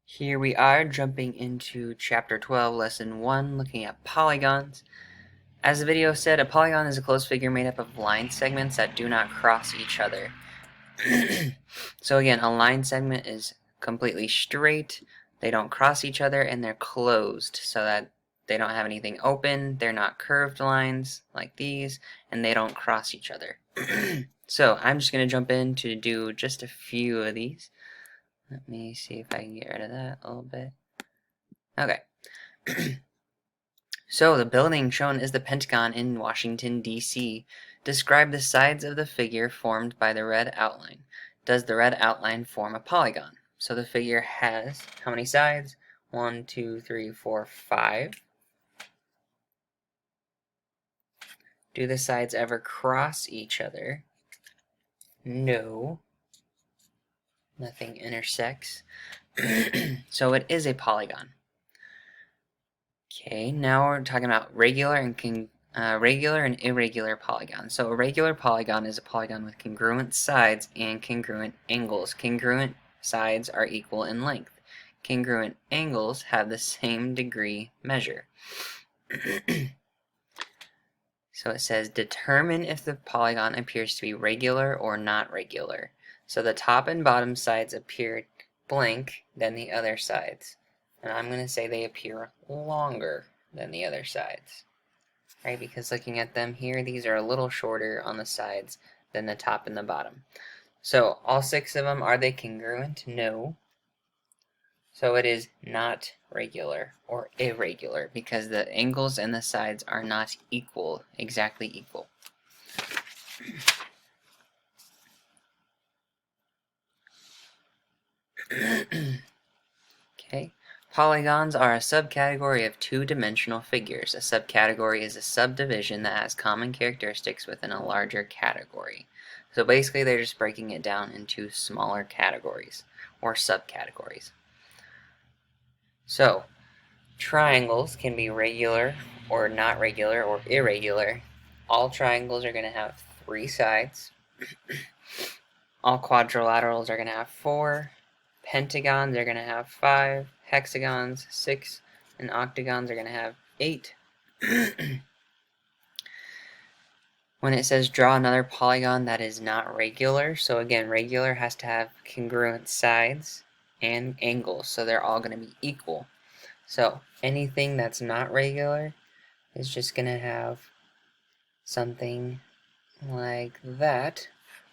Here we are jumping into Chapter 12, Lesson 1, looking at polygons. As the video said, a polygon is a closed figure made up of line segments that do not cross each other. So again, a line segment is completely straight, they don't cross each other, and they're closed so that they don't have anything open, they're not curved lines like these, and they don't cross each other. So I'm just going to jump in to do just a few of these. Let me see if I can get rid of that a little bit. Okay. So the building shown is the Pentagon in Washington, D.C. Describe the sides of the figure formed by the red outline. Does the red outline form a polygon? So the figure has how many sides? 1, 2, 3, 4, 5. Do the sides ever cross each other? No. Nothing intersects. So it is a polygon. Okay, now we're talking about regular and irregular polygons. So a regular polygon is a polygon with congruent sides and congruent angles. Congruent sides are equal in length. Congruent angles have the same degree measure. So it says determine if the polygon appears to be regular or not regular. So the top and bottom sides appear blank than the other sides. And I'm going to say they appear longer than the other sides. Right, because looking at them here, these are a little shorter on the sides than the top and the bottom. So all 6 of them, are they congruent? No. So it is not regular or irregular because the angles and the sides are not equal, exactly equal. Okay. Polygons are a subcategory of two-dimensional figures. A subcategory is a subdivision that has common characteristics within a larger category. So basically they're just breaking it down into smaller categories or subcategories. So triangles can be regular or not regular or irregular. All triangles are going to have 3 sides. All quadrilaterals are going to have 4. Pentagons are going to have 5. Hexagons 6. And octagons are going to have 8. When it says draw another polygon that is not regular, so again, regular has to have congruent sides and angles, so they're all going to be equal. So anything that's not regular is just going to have something like that,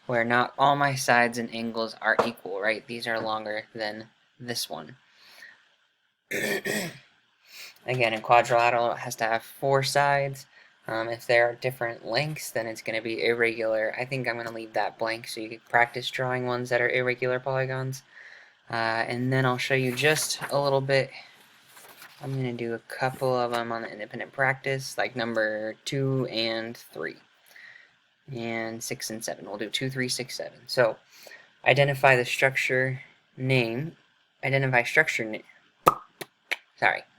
where not all my sides and angles are equal, right? These are longer than this one. Again, in quadrilateral, it has to have 4 sides. If there are different lengths, then it's going to be irregular. I think I'm going to leave that blank so you can practice drawing ones that are irregular polygons. And then I'll show you just a little bit. I'm going to do a couple of them on the independent practice, like number 2 and 3. And 6 and 7. We'll do 2, 3, 6, 7. So, identify the structure name.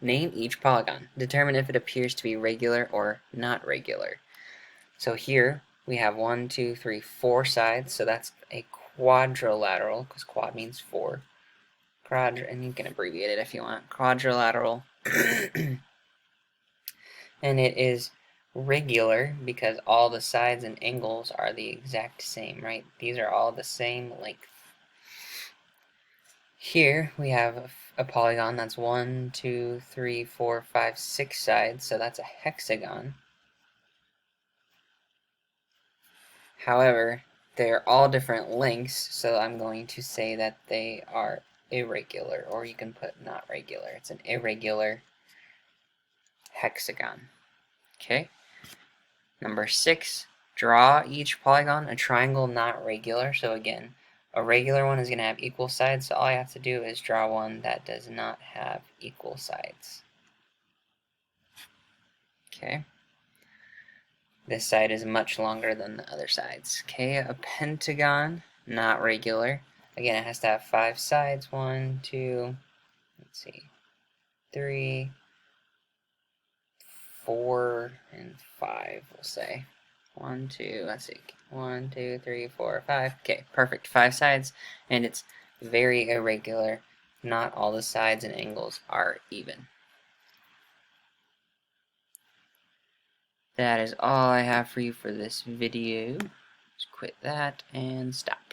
Name each polygon. Determine if it appears to be regular or not regular. So here we have 1, 2, 3, 4 sides. So that's a quadrilateral, because quad means 4. And you can abbreviate it if you want. Quadrilateral. And it is regular because all the sides and angles are the exact same, right? These are all the same length. Here we have a polygon that's 1, 2, 3, 4, 5, 6 sides, so that's a hexagon. However, they're all different lengths, so I'm going to say that they are irregular, or you can put not regular. It's an irregular hexagon. Okay. Number 6, draw each polygon a triangle not regular. So again, a regular one is going to have equal sides, so all I have to do is draw one that does not have equal sides. Okay. This side is much longer than the other sides. Okay, a pentagon, not regular. Again, it has to have 5 sides. 1, 2, let's see, 3, 4, and 5, we'll say. 1, 2, let's see. 1, 2, 3, 4, 5. Okay, perfect. 5 sides, and it's very irregular. not all the sides and angles are even. That is all I have for you for this video. Just quit that and stop.